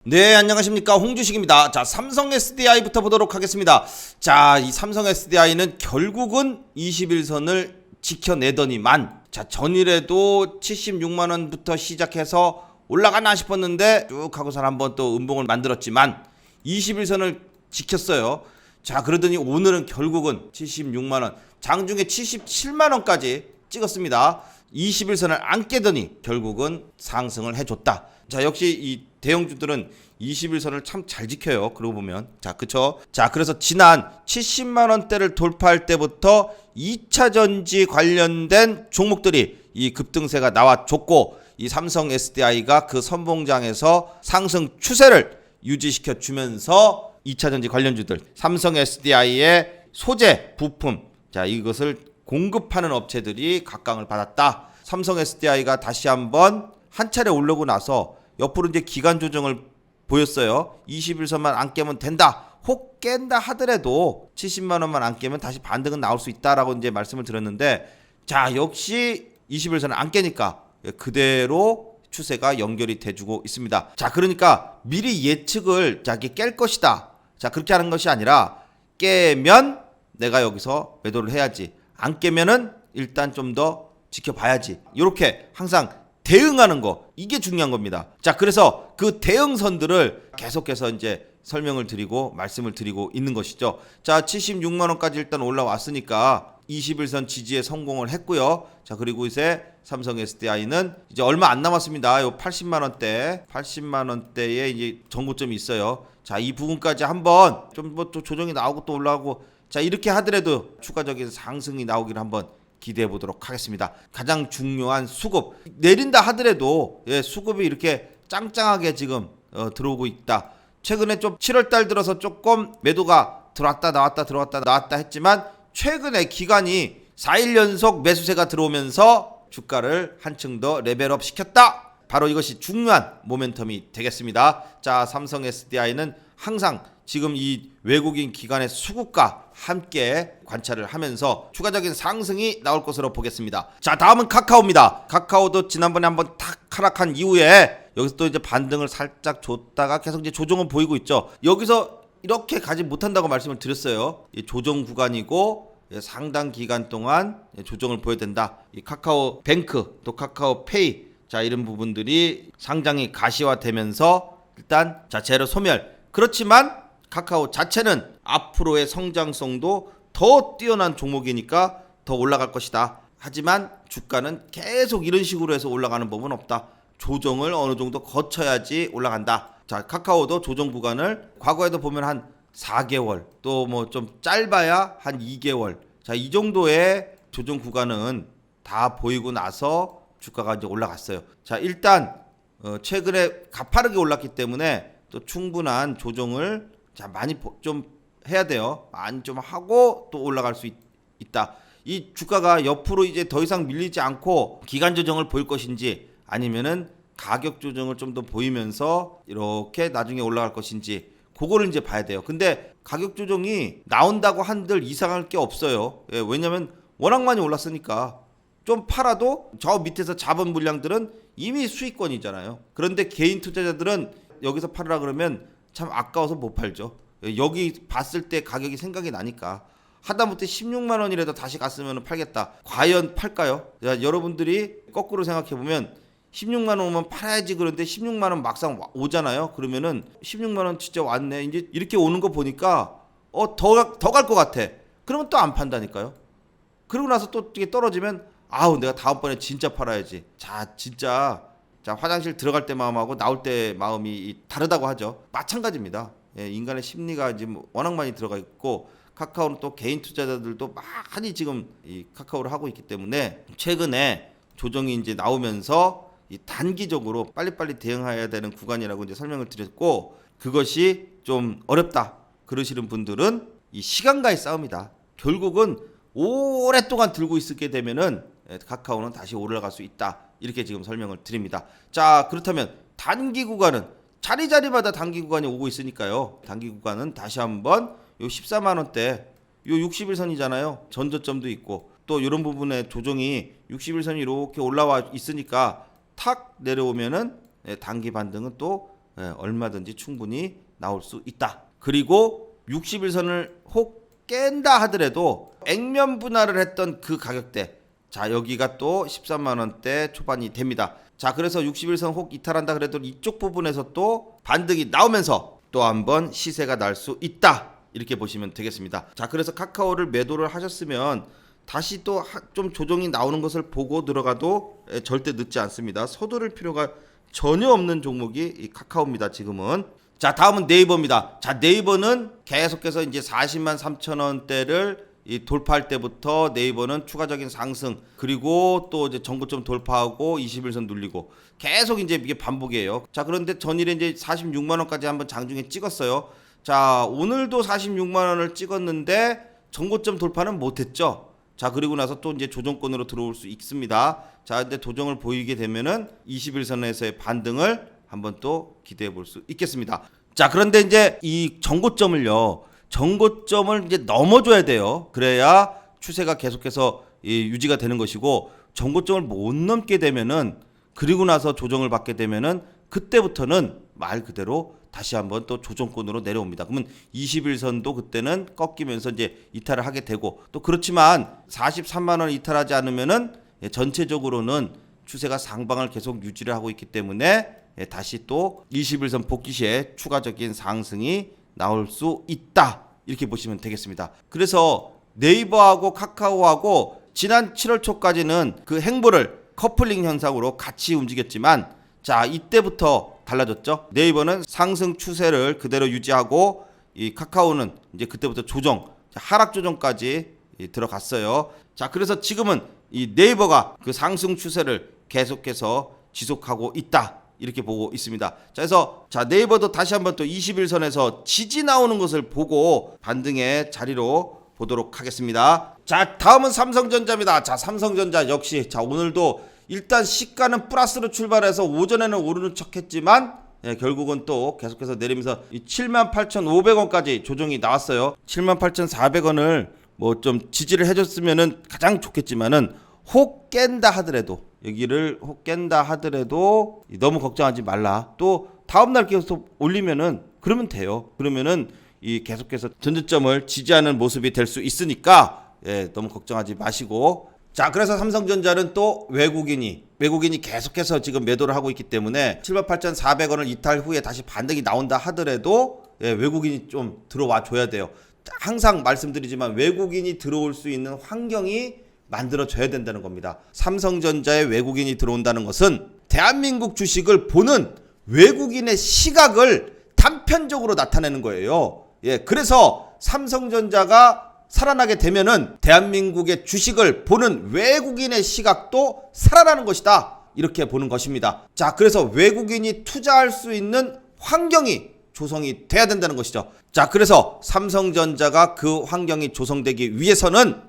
네, 안녕하십니까, 홍주식입니다. 자, 삼성 SDI부터 보도록 하겠습니다. 자, 이 삼성 SDI는 결국은 21선을 지켜내더니만, 자, 전일에도 76만원부터 시작해서 올라가나 싶었는데 쭉 하고서 한번 또 음봉을 만들었지만 21선을 지켰어요. 자, 그러더니 오늘은 결국은 76만원, 장중에 77만원까지 찍었습니다. 21선을 안 깨더니 결국은 상승을 해줬다. 자, 역시 이 대형주들은 21선을 참 잘 지켜요. 그러고 보면. 자, 그쵸? 자, 그래서 지난 70만원대를 돌파할 때부터 2차전지 관련된 종목들이 이 급등세가 나와줬고, 이 삼성 SDI가 그 선봉장에서 상승 추세를 유지시켜 주면서 2차전지 관련주들, 삼성 SDI의 소재, 부품, 자, 이것을 공급하는 업체들이 각광을 받았다. 삼성 SDI가 다시 한번 한 차례 올라오고 나서 옆으로 이제 기간 조정을 보였어요. 21선만 안 깨면 된다. 혹 깬다 하더라도 70만 원만 안 깨면 다시 반등은 나올 수 있다라고 이제 말씀을 드렸는데, 자, 역시 21선을 안 깨니까 그대로 추세가 연결이 돼주고 있습니다. 자, 그러니까 미리 예측을 자기 깰 것이다. 자, 그렇게 하는 것이 아니라 깨면 내가 여기서 매도를 해야지. 안 깨면은 일단 좀 더 지켜봐야지. 이렇게 항상 대응하는 거, 이게 중요한 겁니다. 자, 그래서 그 대응선들을 계속해서 이제 설명을 드리고 말씀을 드리고 있는 것이죠. 자, 76만원까지 일단 올라왔으니까 21선 지지에 성공을 했고요. 자, 그리고 이제 삼성 SDI는 이제 얼마 안 남았습니다. 요 80만원대에 이제 정고점이 있어요. 자, 이 부분까지 한번 좀 뭐 또 조정이 나오고 또 올라오고, 자, 이렇게 하더라도 추가적인 상승이 나오기를 한번 기대해 보도록 하겠습니다. 가장 중요한 수급, 내린다 하더라도 수급이 이렇게 짱짱하게 지금 들어오고 있다. 최근에 좀 7월달 들어서 조금 매도가 들어왔다 나왔다 들어왔다 나왔다 했지만, 최근에 기간이 4일 연속 매수세가 들어오면서 주가를 한층 더 레벨업 시켰다. 바로 이것이 중요한 모멘텀이 되겠습니다. 자, 삼성 SDI는 항상 지금 이 외국인 기관의 수급과 함께 관찰을 하면서 추가적인 상승이 나올 것으로 보겠습니다. 자, 다음은 카카오입니다. 카카오도 지난번에 한번 탁 하락한 이후에 여기서 또 이제 반등을 살짝 줬다가 계속 이제 조정은 보이고 있죠. 여기서 이렇게 가지 못한다고 말씀을 드렸어요. 이 조정 구간이고 상당 기간 동안 조정을 보여야 된다. 이 카카오 뱅크 또 카카오 페이, 자, 이런 부분들이 상장이 가시화되면서 일단 자체로 소멸. 그렇지만 카카오 자체는 앞으로의 성장성도 더 뛰어난 종목이니까 더 올라갈 것이다. 하지만 주가는 계속 이런 식으로 해서 올라가는 법은 없다. 조정을 어느 정도 거쳐야지 올라간다. 자, 카카오도 조정 구간을 과거에도 보면 한 4개월, 또 뭐 좀 짧아야 한 2개월, 자, 이 정도의 조정 구간은 다 보이고 나서 주가가 이제 올라갔어요. 자, 일단 최근에 가파르게 올랐기 때문에 또 충분한 조정을 자, 많이 좀 해야 돼요. 많이 좀 하고 또 올라갈 수 있다. 이 주가가 옆으로 이제 더 이상 밀리지 않고 기간 조정을 보일 것인지, 아니면은 가격 조정을 좀 더 보이면서 이렇게 나중에 올라갈 것인지, 그거를 이제 봐야 돼요. 근데 가격 조정이 나온다고 한들 이상할 게 없어요. 왜냐면 워낙 많이 올랐으니까. 좀 팔아도 저 밑에서 잡은 물량들은 이미 수익권이잖아요. 그런데 개인 투자자들은 여기서 팔으라 그러면 참 아까워서 못 팔죠. 여기 봤을 때 가격이 생각이 나니까. 하다못해 16만 원이라도 다시 갔으면 팔겠다. 과연 팔까요? 자, 여러분들이 거꾸로 생각해보면 16만 원 오면 팔아야지. 그런데 16만 원 막상 오잖아요. 그러면은 16만 원 진짜 왔네. 이제 이렇게 오는 거 보니까 더 갈 것 같아. 그러면 또 안 판다니까요. 그러고 나서 또 이게 떨어지면 아우, 내가 다음번에 진짜 팔아야지. 자, 진짜, 자, 화장실 들어갈 때 마음하고 나올 때 마음이 다르다고 하죠. 마찬가지입니다. 인간의 심리가 지금 워낙 많이 들어가 있고, 카카오는 또 개인 투자자들도 많이 지금 이 카카오를 하고 있기 때문에 최근에 조정이 이제 나오면서 이 단기적으로 빨리빨리 대응해야 되는 구간이라고 이제 설명을 드렸고, 그것이 좀 어렵다 그러시는 분들은 이 시간과의 싸움이다. 결국은 오랫동안 들고 있게 되면은 카카오는 다시 올라갈 수 있다. 이렇게 지금 설명을 드립니다. 자, 그렇다면 단기 구간은 자리자리마다 단기 구간이 오고 있으니까요. 단기 구간은 다시 한번 요 14만 원대, 요 61선이잖아요. 전저점도 있고 또 이런 부분에 조정이 61선이 이렇게 올라와 있으니까 탁 내려오면은 단기 반등은 또 얼마든지 충분히 나올 수 있다. 그리고 60일선을 혹 깬다 하더라도 액면 분할을 했던 그 가격대, 자 여기가 또 13만원대 초반이 됩니다. 자 그래서 60일선 혹 이탈한다 그래도 이쪽 부분에서 또 반등이 나오면서 또 한번 시세가 날 수 있다, 이렇게 보시면 되겠습니다. 자 그래서 카카오를 매도를 하셨으면 다시 또 좀 조정이 나오는 것을 보고 들어가도 절대 늦지 않습니다. 서두를 필요가 전혀 없는 종목이 이 카카오입니다. 지금은. 자 다음은 네이버입니다. 자 네이버는 계속해서 이제 40만 3천 원대를 돌파할 때부터 네이버는 추가적인 상승, 그리고 또 이제 전고점 돌파하고 21선 눌리고 계속 이제 이게 반복이에요. 자 그런데 전일에 이제 46만 원까지 한번 장중에 찍었어요. 자 오늘도 46만 원을 찍었는데 전고점 돌파는 못했죠. 자 그리고 나서 또 이제 조정권으로 들어올 수 있습니다. 자 근데 조정을 보이게 되면은 21선에서의 반등을 한번 또 기대해 볼 수 있겠습니다. 자 그런데 이제 이 전고점을 이제 넘어줘야 돼요. 그래야 추세가 계속해서 유지가 되는 것이고, 전고점을 못 넘게 되면은, 그리고 나서 조정을 받게 되면은 그때부터는 말 그대로 다시 한번 또 조정권으로 내려옵니다. 그러면 21선도 그때는 꺾이면서 이제 이탈을 하게 되고, 또 그렇지만 43만 원 이탈하지 않으면은 전체적으로는 추세가 상방을 계속 유지를 하고 있기 때문에 다시 또 21선 복귀 시에 추가적인 상승이 나올 수 있다, 이렇게 보시면 되겠습니다. 그래서 네이버하고 카카오하고 지난 7월 초까지는 그 행보를 커플링 현상으로 같이 움직였지만, 자 이때부터 달라졌죠. 네이버는 상승 추세를 그대로 유지하고 이 카카오는 이제 그때부터 조정, 하락 조정까지 들어갔어요. 자 그래서 지금은 이 네이버가 그 상승 추세를 계속해서 지속하고 있다, 이렇게 보고 있습니다. 자 그래서 자 네이버도 다시 한번 또 21선에서 지지 나오는 것을 보고 반등의 자리로 보도록 하겠습니다. 자 다음은 삼성전자입니다. 자 삼성전자 역시 자 오늘도 일단 시가는 플러스로 출발해서 오전에는 오르는 척 했지만 결국은 또 계속해서 내리면서 78,500원까지 조정이 나왔어요. 78,400원을 뭐 좀 지지를 해줬으면은 가장 좋겠지만은 혹 깬다 하더라도, 여기를 혹 깬다 하더라도 너무 걱정하지 말라. 또 다음날 계속 올리면은 그러면 돼요. 그러면은 이 계속해서 전저점을 지지하는 모습이 될 수 있으니까 너무 걱정하지 마시고. 자 그래서 삼성전자는 또 외국인이 계속해서 지금 매도를 하고 있기 때문에 78,400원을 이탈 후에 다시 반등이 나온다 하더라도 외국인이 좀 들어와 줘야 돼요. 항상 말씀드리지만 외국인이 들어올 수 있는 환경이 만들어져야 된다는 겁니다. 삼성전자에 외국인이 들어온다는 것은 대한민국 주식을 보는 외국인의 시각을 단편적으로 나타내는 거예요. 그래서 삼성전자가 살아나게 되면은 대한민국의 주식을 보는 외국인의 시각도 살아나는 것이다, 이렇게 보는 것입니다. 자 그래서 외국인이 투자할 수 있는 환경이 조성이 돼야 된다는 것이죠. 자 그래서 삼성전자가 그 환경이 조성되기 위해서는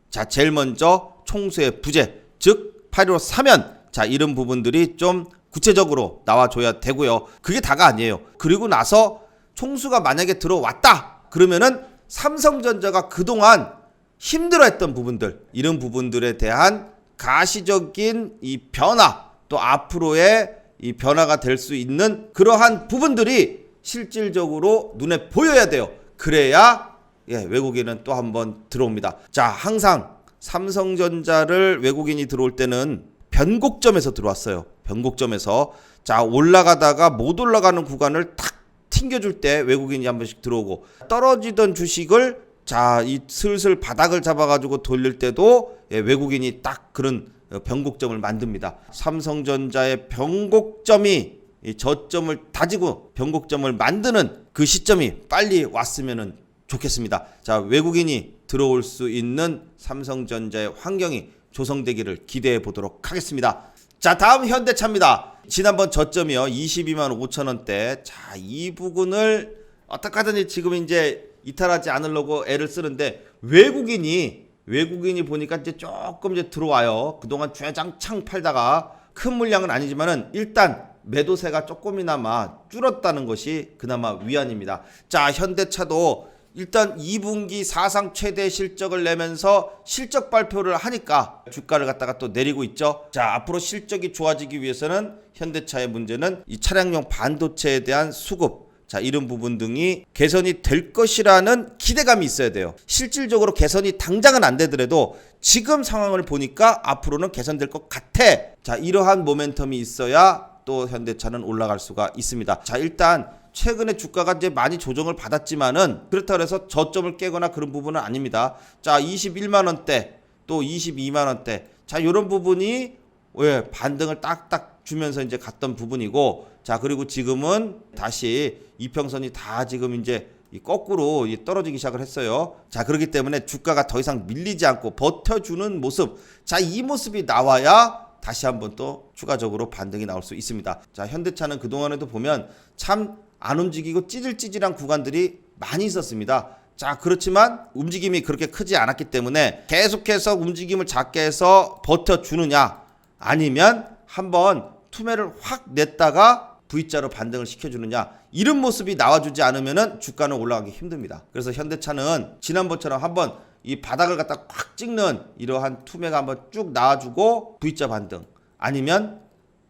자 제일 먼저 총수의 부재, 즉 8.15 사면, 자 이런 부분들이 좀 구체적으로 나와줘야 되고요. 그게 다가 아니에요. 그리고 나서 총수가 만약에 들어왔다 그러면은 삼성전자가 그동안 힘들어했던 부분들, 이런 부분들에 대한 가시적인 이 변화, 또 앞으로의 이 변화가 될 수 있는 그러한 부분들이 실질적으로 눈에 보여야 돼요. 그래야 외국인은 또 한번 들어옵니다. 자 항상 삼성전자를 외국인이 들어올 때는 변곡점에서 들어왔어요. 변곡점에서 자 올라가다가 못 올라가는 구간을 탁 튕겨줄 때 외국인이 한 번씩 들어오고, 떨어지던 주식을 자 이 슬슬 바닥을 잡아가지고 돌릴 때도 외국인이 딱 그런 변곡점을 만듭니다. 삼성전자의 변곡점이 이 저점을 다지고 변곡점을 만드는 그 시점이 빨리 왔으면 좋겠습니다. 자 외국인이 들어올 수 있는 삼성전자의 환경이 조성되기를 기대해 보도록 하겠습니다. 자 다음 현대차입니다. 지난번 저점이요 22만 5천 원대. 자 이 부분을 어떻게 하든지 지금 이제 이탈하지 않으려고 애를 쓰는데 외국인이 보니까 이제 조금 이제 들어와요. 그동안 쥐장창 팔다가 큰 물량은 아니지만은 일단 매도세가 조금이나마 줄었다는 것이 그나마 위안입니다. 자 현대차도 일단 2분기 사상 최대 실적을 내면서 실적 발표를 하니까 주가를 갖다가 또 내리고 있죠. 자, 앞으로 실적이 좋아지기 위해서는 현대차의 문제는 이 차량용 반도체에 대한 수급, 자, 이런 부분 등이 개선이 될 것이라는 기대감이 있어야 돼요. 실질적으로 개선이 당장은 안 되더라도 지금 상황을 보니까 앞으로는 개선될 것 같아. 자, 이러한 모멘텀이 있어야 또 현대차는 올라갈 수가 있습니다. 자, 일단 최근에 주가가 이제 많이 조정을 받았지만은 그렇다고 해서 저점을 깨거나 그런 부분은 아닙니다. 자, 21만 원대 또 22만 원대. 자, 이런 부분이 왜 반등을 딱딱 주면서 이제 갔던 부분이고, 자, 그리고 지금은 다시 이평선이 다 지금 이제 거꾸로 떨어지기 시작을 했어요. 자, 그렇기 때문에 주가가 더 이상 밀리지 않고 버텨주는 모습. 자, 이 모습이 나와야 다시 한번 또 추가적으로 반등이 나올 수 있습니다. 자, 현대차는 그동안에도 보면 참 안 움직이고 찌질찌질한 구간들이 많이 있었습니다. 자, 그렇지만 움직임이 그렇게 크지 않았기 때문에 계속해서 움직임을 작게 해서 버텨주느냐, 아니면 한번 투매를 확 냈다가 V자로 반등을 시켜주느냐, 이런 모습이 나와주지 않으면 주가는 올라가기 힘듭니다. 그래서 현대차는 지난번처럼 한번 이 바닥을 갖다 확 찍는 이러한 투매가 한번 쭉 나와주고 V자 반등, 아니면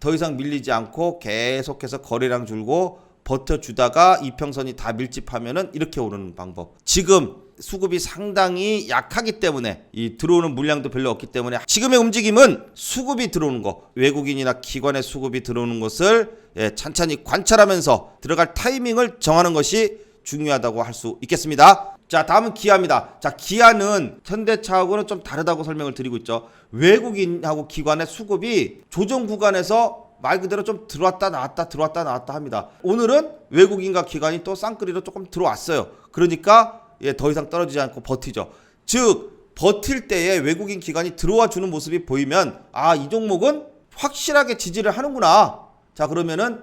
더 이상 밀리지 않고 계속해서 거래량 줄고 버텨주다가 이평선이 다 밀집하면은 이렇게 오르는 방법. 지금 수급이 상당히 약하기 때문에 이 들어오는 물량도 별로 없기 때문에 지금의 움직임은 수급이 들어오는 거, 외국인이나 기관의 수급이 들어오는 것을 찬찬히 관찰하면서 들어갈 타이밍을 정하는 것이 중요하다고 할 수 있겠습니다. 자, 다음은 기아입니다. 자, 기아는 현대차하고는 좀 다르다고 설명을 드리고 있죠. 외국인하고 기관의 수급이 조정 구간에서 말 그대로 좀 들어왔다 나왔다 들어왔다 나왔다 합니다. 오늘은 외국인과 기관이 또 쌍끌이로 조금 들어왔어요. 그러니까 더 이상 떨어지지 않고 버티죠. 즉, 버틸 때에 외국인 기관이 들어와 주는 모습이 보이면 아, 이 종목은 확실하게 지지를 하는구나. 자, 그러면은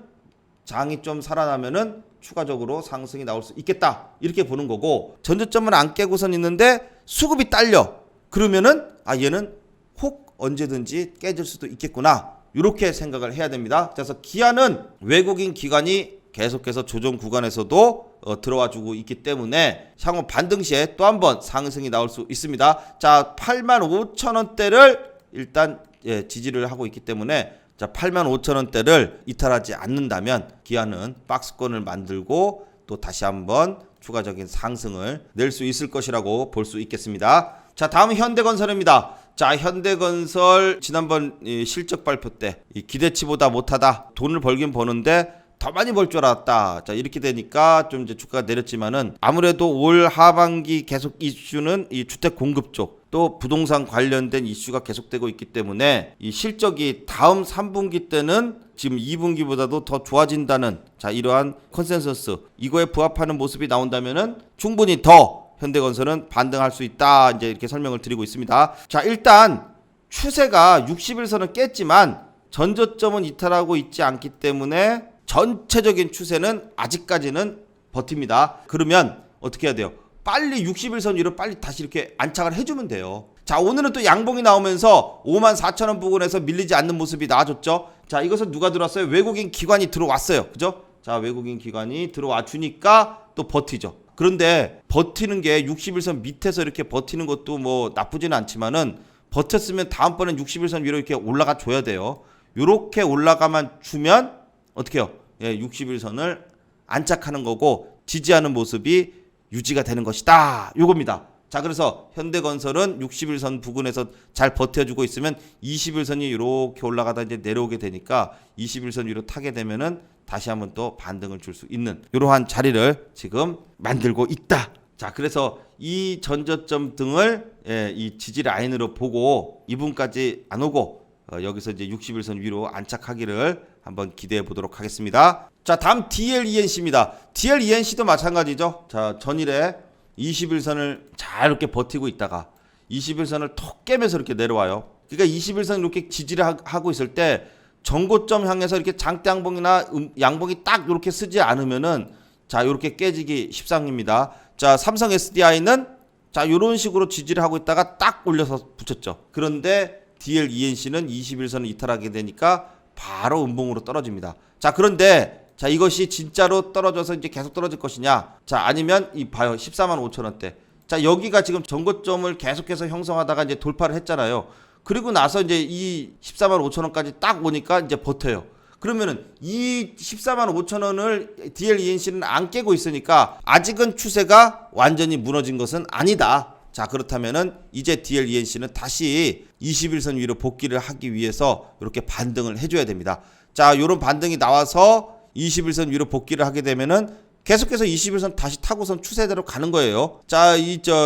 장이 좀 살아나면은 추가적으로 상승이 나올 수 있겠다, 이렇게 보는 거고, 전저점은 안 깨고선 있는데 수급이 딸려. 그러면은 아, 얘는 혹 언제든지 깨질 수도 있겠구나, 이렇게 생각을 해야 됩니다. 그래서 기아는 외국인 기관이 계속해서 조정 구간에서도 들어와 주고 있기 때문에 향후 반등 시에 또 한번 상승이 나올 수 있습니다. 자, 85,000원대를 일단 지지를 하고 있기 때문에, 자, 85,000원대를 이탈하지 않는다면 기아는 박스권을 만들고 또 다시 한번 추가적인 상승을 낼 수 있을 것이라고 볼 수 있겠습니다. 자, 다음은 현대건설입니다. 자, 현대건설 지난번 실적 발표 때 기대치보다 못하다, 돈을 벌긴 버는데 더 많이 벌 줄 알았다. 자, 이렇게 되니까 좀 이제 주가가 내렸지만은 아무래도 올 하반기 계속 이슈는 이 주택 공급 쪽, 또 부동산 관련된 이슈가 계속되고 있기 때문에 이 실적이 다음 3분기 때는 지금 2분기보다도 더 좋아진다는, 자, 이러한 컨센서스, 이거에 부합하는 모습이 나온다면은 충분히 더 현대건설은 반등할 수 있다, 이제 이렇게 설명을 드리고 있습니다. 자, 일단 추세가 60일선은 깼지만 전저점은 이탈하고 있지 않기 때문에 전체적인 추세는 아직까지는 버팁니다. 그러면 어떻게 해야 돼요? 빨리 60일선 위로 빨리 다시 이렇게 안착을 해주면 돼요. 자, 오늘은 또 양봉이 나오면서 54,000원 부근에서 밀리지 않는 모습이 나와줬죠. 자, 이것은 누가 들어왔어요? 외국인 기관이 들어왔어요. 그죠? 자, 외국인 기관이 들어와 주니까 또 버티죠. 그런데 버티는 게 60일선 밑에서 이렇게 버티는 것도 뭐 나쁘지는 않지만은, 버텼으면 다음번엔 60일선 위로 이렇게 올라가 줘야 돼요. 이렇게 올라가만 주면 어떻게 해요? 60일선을 안착하는 거고 지지하는 모습이 유지가 되는 것이다, 요겁니다. 자, 그래서 현대건설은 60일선 부근에서 잘 버텨주고 있으면 20일선이 이렇게 올라가다 이제 내려오게 되니까 20일선 위로 타게 되면은 다시 한번 또 반등을 줄 수 있는 이러한 자리를 지금 만들고 있다. 자, 그래서 이 전저점 등을 이 지지 라인으로 보고 이분까지 안 오고 여기서 이제 60일선 위로 안착하기를 한번 기대해 보도록 하겠습니다. 자, 다음 DLENC입니다. DLENC도 마찬가지죠. 자, 전일에 21선을 잘 이렇게 버티고 있다가 21선을 톡 깨면서 이렇게 내려와요. 그러니까 21선 이렇게 지지를 하고 있을 때 정고점 향해서 이렇게 장대 양봉이나 양봉이 딱 이렇게 쓰지 않으면은, 자, 이렇게 깨지기 십상입니다. 자, 삼성 SDI는 자, 이런 식으로 지지를 하고 있다가 딱 올려서 붙였죠. 그런데 DLENC는 21선을 이탈하게 되니까 바로 음봉으로 떨어집니다. 자, 그런데 자, 이것이 진짜로 떨어져서 이제 계속 떨어질 것이냐? 자, 아니면 이 봐요. 14만 5천 원대. 자, 여기가 지금 전고점을 계속해서 형성하다가 이제 돌파를 했잖아요. 그리고 나서 이제 이 14만 5천 원까지 딱 오니까 이제 버텨요. 그러면은 이 14만 5천 원을 DLENC는 안 깨고 있으니까 아직은 추세가 완전히 무너진 것은 아니다. 자, 그렇다면은 이제 DLENC는 다시 21선 위로 복귀를 하기 위해서 이렇게 반등을 해줘야 됩니다. 자, 요런 반등이 나와서 21선 위로 복귀를 하게 되면은 계속해서 21선 다시 타고선 추세대로 가는 거예요. 자,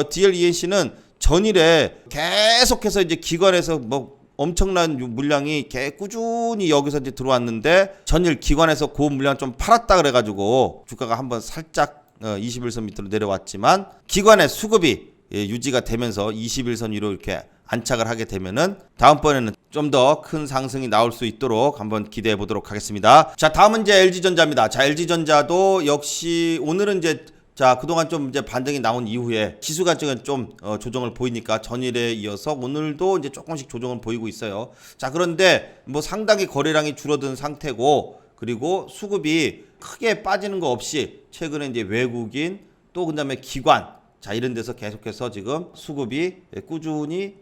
DLENC는 전일에 계속해서 이제 기관에서 뭐 엄청난 물량이 꾸준히 여기서 이제 들어왔는데 전일 기관에서 그 물량 좀 팔았다 그래가지고 주가가 한번 살짝 21선 밑으로 내려왔지만 기관의 수급이 유지가 되면서 21선 위로 이렇게 안착을 하게 되면은 다음번에는 좀 더 큰 상승이 나올 수 있도록 한번 기대해 보도록 하겠습니다. 자, 다음은 이제 LG전자입니다. 자, LG전자도 역시 오늘은 이제 자, 그동안 좀 이제 반등이 나온 이후에 지수가 지금 좀 조정을 보이니까 전일에 이어서 오늘도 이제 조금씩 조정을 보이고 있어요. 자, 그런데 뭐 상당히 거래량이 줄어든 상태고 그리고 수급이 크게 빠지는 거 없이 최근에 이제 외국인 또 그다음에 기관 자, 이런 데서 계속해서 지금 수급이 꾸준히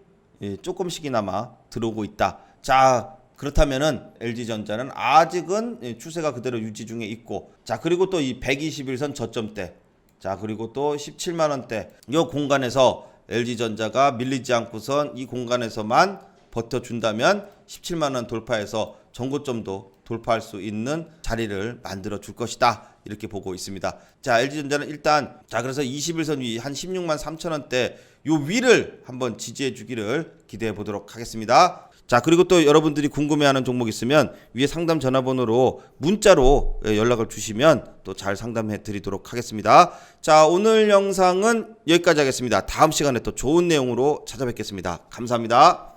조금씩이나마 들어오고 있다. 자, 그렇다면은 LG전자는 아직은 추세가 그대로 유지 중에 있고 자, 그리고 또 이 121선 저점대 자, 그리고 또 17만 원대 이 공간에서 LG전자가 밀리지 않고선 이 공간에서만 버텨준다면 17만 원 돌파해서 전고점도 돌파할 수 있는 자리를 만들어 줄 것이다. 이렇게 보고 있습니다. 자, LG전자는 일단 자, 그래서 21선 위 한 16만 3천 원대 요 위를 한번 지지해 주기를 기대해 보도록 하겠습니다. 자, 그리고 또 여러분들이 궁금해하는 종목 있으면 위에 상담 전화번호로 문자로 연락을 주시면 또 잘 상담해 드리도록 하겠습니다. 자, 오늘 영상은 여기까지 하겠습니다. 다음 시간에 또 좋은 내용으로 찾아뵙겠습니다. 감사합니다.